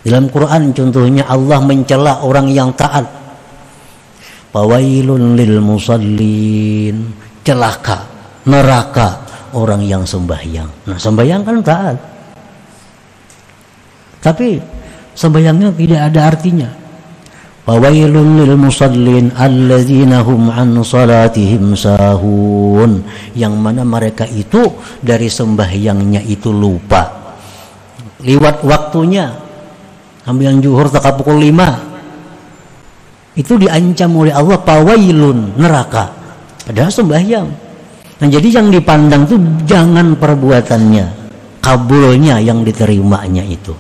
Dalam Quran contohnya Allah mencela orang yang taat. Fawailun lil musallin, celaka, neraka orang yang sembahyang. Nah, sembahyang kan taat. Tapi sembahyangnya tidak ada artinya. Fawailun lil musallin alladzina hum an salatihim sahun, yang mana mereka itu dari sembahyangnya itu lupa. Liwat waktunya. Ambilan zuhur tak pukul 5. Itu diancam oleh Allah fawailun, neraka. Padahal sembahyang. Nah, jadi yang dipandang itu jangan perbuatannya, kabulnya yang diterimanya itu.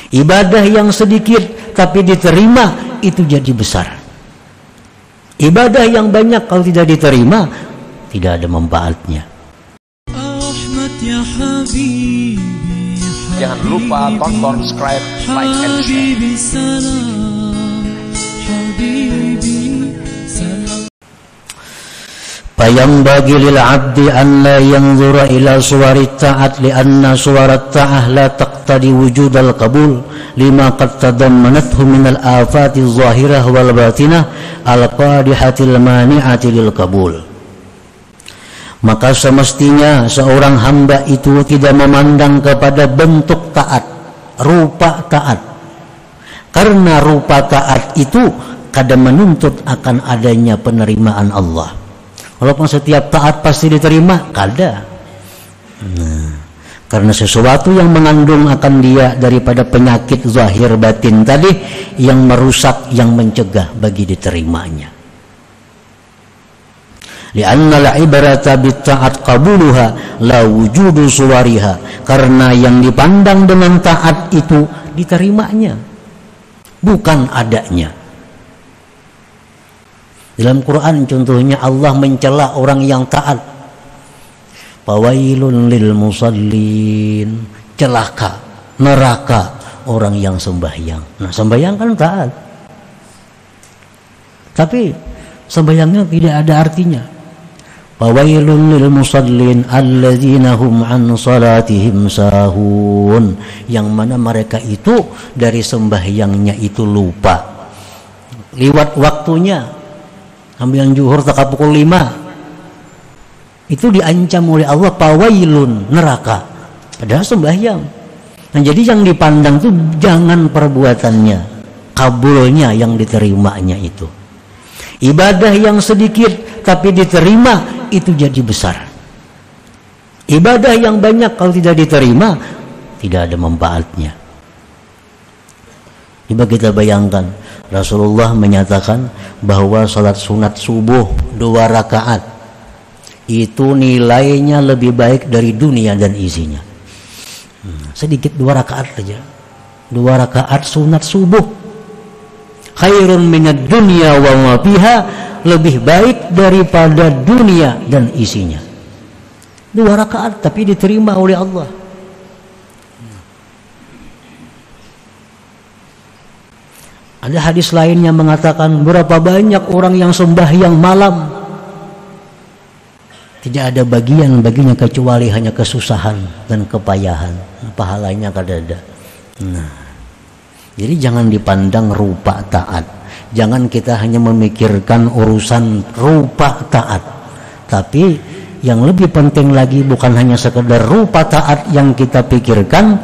Ibadah yang sedikit tapi diterima itu jadi besar. Ibadah yang banyak kalau tidak diterima tidak ada manfaatnya. Jangan lupa tonton, subscribe, like, and share. فينبغي للعبد أن لا ينظر إلى صور الطاعة لأن صور الطاعة لا تقتضي وجود القبول لما قد تضمنته من الآفات الظاهرة والباطنة القادحة المانعة للقبول. Maka semestinya seorang hamba itu tidak memandang kepada bentuk taat, rupa taat, karena rupa taat itu kadang menuntut akan adanya penerimaan Allah. Walaupun setiap taat pasti diterima, kada. Nah, karena sesuatu yang mengandung akan dia daripada penyakit zahir batin tadi yang merusak, yang mencegah bagi diterimanya. Li'anna al-ibrata bit-ta'at qabuluha la wujudu suwariha, karena yang dipandang dengan taat itu diterimanya, bukan adanya. Dalam Quran contohnya Allah mencela orang yang taat. Fawailun lil musallin, celaka, neraka orang yang sembahyang. Nah, sembahyang kan taat. Tapi sembahyangnya tidak ada artinya. Fawailun lil musallin alladzina hum an salatihim sahun, yang mana mereka itu dari sembahyangnya itu lupa. Liwat waktunya. Ambilan zuhur tak pukul 5. Itu diancam oleh Allah fawailun, neraka. Padahal sembahyang. Nah, jadi yang dipandang itu jangan perbuatannya, kabulnya yang diterimanya itu. Ibadah yang sedikit tapi diterima itu jadi besar. Ibadah yang banyak kalau tidak diterima tidak ada manfaatnya. Coba kita bayangkan, Rasulullah menyatakan bahwa salat sunat subuh 2 rakaat itu nilainya lebih baik dari dunia dan isinya. Sedikit 2 rakaat saja. 2 rakaat sunat subuh khairun minad dunya wa ma fiha, lebih baik daripada dunia dan isinya. 2 rakaat tapi diterima oleh Allah. Ada hadis lain yang mengatakan berapa banyak orang yang sembahyang malam tidak ada bagian baginya kecuali hanya kesusahan dan kepayahan, pahalanya kada ada. Nah, jadi jangan dipandang rupa taat. Jangan kita hanya memikirkan urusan rupa taat, tapi yang lebih penting lagi bukan hanya sekedar rupa taat yang kita pikirkan,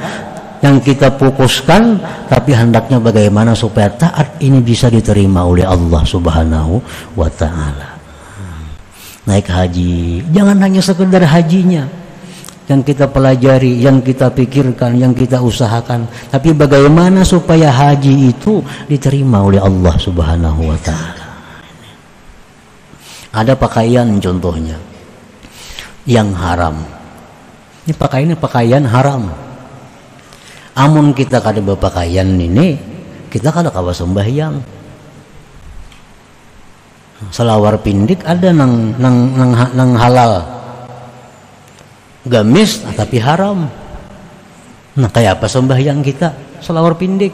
yang kita fokuskan, tapi hendaknya bagaimana supaya taat ini bisa diterima oleh Allah Subhanahu wa ta'ala. Naik haji, jangan hanya sekedar hajinya yang kita pelajari, yang kita pikirkan, yang kita usahakan, tapi bagaimana supaya haji itu diterima oleh Allah Subhanahu wa ta'ala. Ada pakaian contohnya yang haram. Ini pakaian haram. Amun kita kada berpakaian ini, kita kada kawa sembahyang. Selawar pindik ada nang halal, gamis tapi haram. Nah, kayak apa sembahyang kita? Selawar pindik.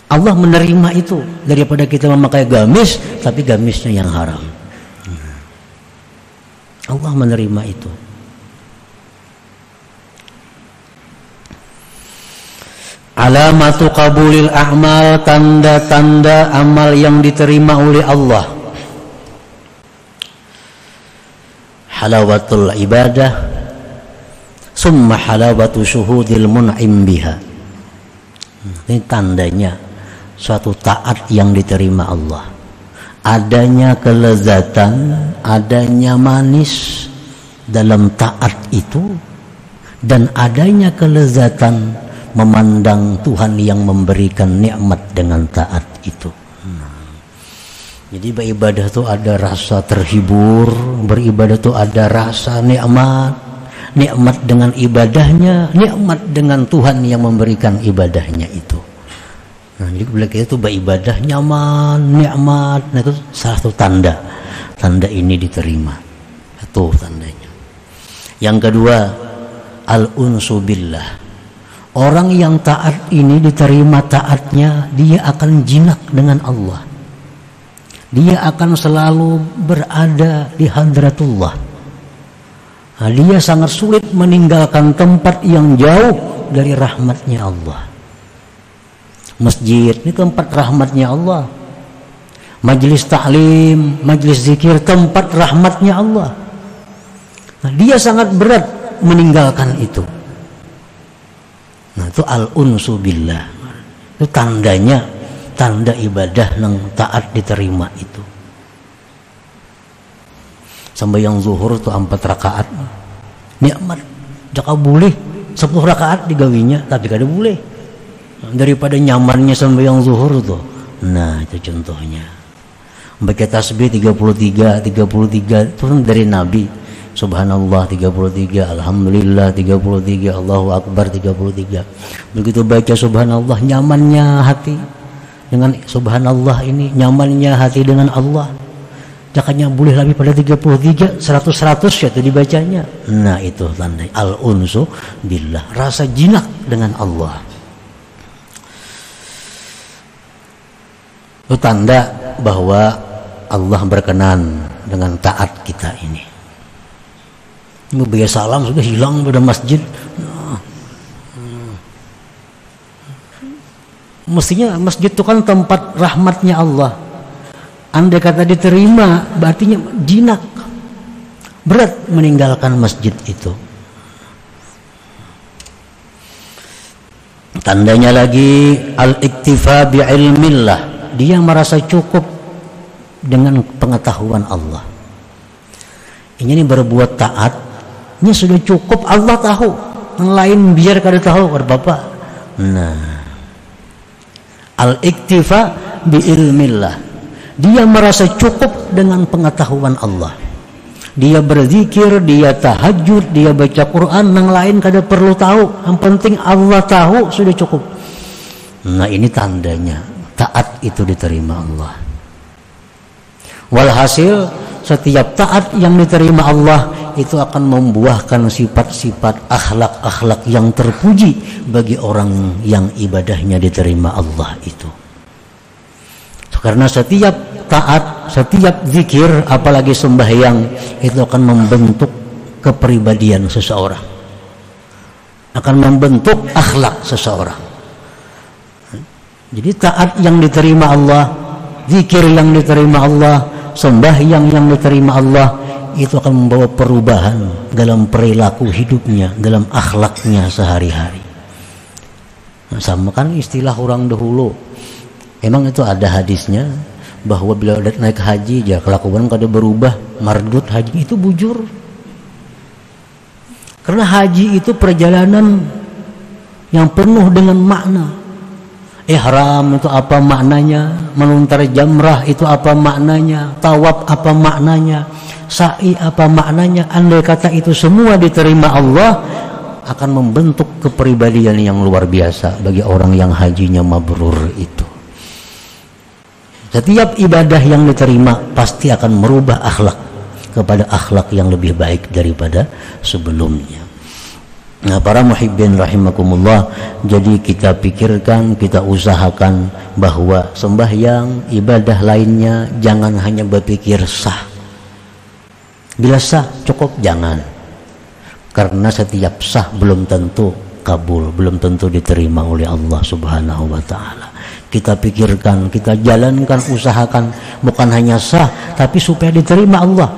Allah menerima itu daripada kita memakai gamis tapi gamisnya yang haram. Allah menerima itu. Alamatu qabulil a'mal, tanda-tanda amal yang diterima oleh Allah. Halawatul ibadah, summa halawatu syuhudil mun'im biha. Ini tandanya suatu taat yang diterima Allah. Adanya kelezatan, adanya manis dalam taat itu, dan adanya kelezatan memandang Tuhan yang memberikan nikmat dengan taat itu. Jadi beribadah itu ada rasa terhibur, beribadah itu ada rasa nikmat, nikmat dengan ibadahnya, nikmat dengan Tuhan yang memberikan ibadahnya itu. Nah, jadi bila kita itu beribadah nyaman, nikmat, nah itu salah satu tanda ini diterima. Itu tandanya. Yang kedua, al-unsu billah. Orang yang taat ini diterima taatnya, dia akan jinak dengan Allah. Dia akan selalu berada di hadratullah. Nah, dia sangat sulit meninggalkan tempat yang jauh dari rahmatnya Allah. Masjid ini tempat rahmatnya Allah. Majlis ta'lim, majlis zikir, tempat rahmatnya Allah. Nah, dia sangat berat meninggalkan itu. Nah, itu al-unsu billah. Itu tandanya, tanda ibadah yang taat diterima itu. Sembahyang zuhur itu 4 rakaat. Nikmat. Jaka boleh 10 rakaat digawinya, tapi kada boleh. Daripada nyamannya sembahyang zuhur tuh. Nah, itu contohnya. Baca tasbih 33 itu dari Nabi. Subhanallah 33, alhamdulillah 33, Allahu akbar 33. Begitu baca subhanallah, nyamannya hati dengan subhanallah ini, nyamannya hati dengan Allah. Jakanya boleh lebih pada 33, 100 ya itu dibacanya. Nah, itu tanda al-unsu billah, rasa jinak dengan Allah. Itu tanda bahwa Allah berkenan dengan taat kita ini. Biaya salam sudah hilang pada masjid. Mestinya masjid itu kan tempat rahmatnya Allah. Andai kata diterima, berarti jinak. Berat meninggalkan masjid itu. Tandanya lagi al-iktifa bi'ilmillah. Dia merasa cukup dengan pengetahuan Allah. Ini berbuat taat, ini sudah cukup, Allah tahu. Yang lain biar kada tahu, kada Bapak. Nah, al-iktifa bi'ilmillah. Dia merasa cukup dengan pengetahuan Allah. Dia berzikir, dia tahajud, dia baca Quran, yang lain kada perlu tahu. Yang penting Allah tahu, sudah cukup. Nah, ini tandanya taat itu diterima Allah. Walhasil setiap taat yang diterima Allah itu akan membuahkan sifat-sifat akhlak-akhlak yang terpuji bagi orang yang ibadahnya diterima Allah itu. Karena setiap taat, setiap zikir, apalagi sembahyang, itu akan membentuk kepribadian seseorang, akan membentuk akhlak seseorang. Jadi taat yang diterima Allah, zikir yang diterima Allah, sembahyang yang diterima Allah, itu akan membawa perubahan dalam perilaku hidupnya, dalam akhlaknya sehari-hari. Nah, sama kan istilah orang dahulu. Emang itu ada hadisnya bahwa bila naik haji ya kelakuan kada berubah, mardut haji itu bujur. Karena haji itu perjalanan yang penuh dengan makna. Ihram itu apa maknanya, melontar jamrah itu apa maknanya, tawaf apa maknanya, sa'i apa maknanya. Andai kata itu semua diterima Allah, akan membentuk kepribadian yang luar biasa bagi orang yang hajinya mabrur itu. Setiap ibadah yang diterima pasti akan merubah akhlak kepada akhlak yang lebih baik daripada sebelumnya. Nah, para muhibbin rahimakumullah, jadi kita pikirkan, kita usahakan bahwa sembahyang, ibadah lainnya jangan hanya berpikir sah. Bila sah cukup, jangan. Karena setiap sah belum tentu kabul, belum tentu diterima oleh Allah Subhanahu wa taala. Kita pikirkan, kita jalankan, usahakan bukan hanya sah tapi supaya diterima Allah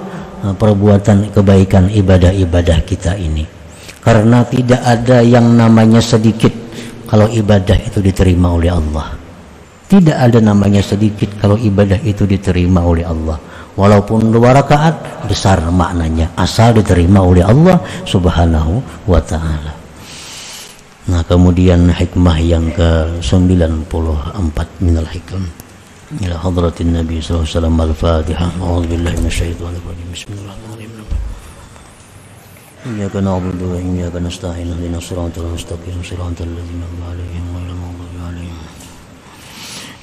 perbuatan kebaikan ibadah-ibadah kita ini. Karena tidak ada yang namanya sedikit kalau ibadah itu diterima oleh Allah. Tidak ada namanya sedikit kalau ibadah itu diterima oleh Allah. Walaupun 2 rakaat, besar maknanya asal diterima oleh Allah Subhanahu wa taala. Nah, kemudian hikmah yang ke-94 minal hikam ila hadratin Nabi sallallahu alaihi wasallam. Al-Fatihah. A'udzubillahi minasyaitonir rajim. Bismillahirrahmanirrahim. Iyyaka na'budu wa iyyaka nasta'in. Ihdinas siratal mustaqim. Siratal ladzina an'amta 'alaihim ghairil maghdubi 'alaihim.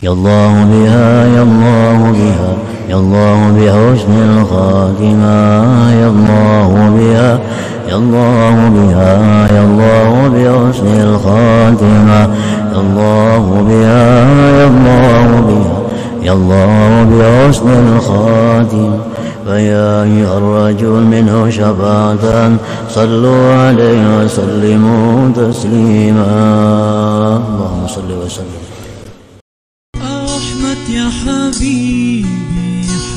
Ya Allah biha, ya Allah biha, ya Allah bi husnil khatimah. Ya Allah biha, ya Allah biha, ya Allah bi husnil khatimah. Ya Allah biha, ya Allah biha, ya Allah bi husnil khatimah. فيا أيها الرجل منه شفاعة صلوا عليه وسلموا تسليما. اللهم صل وسلم.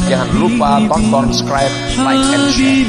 Jangan lupa tonton, subscribe, like, and share.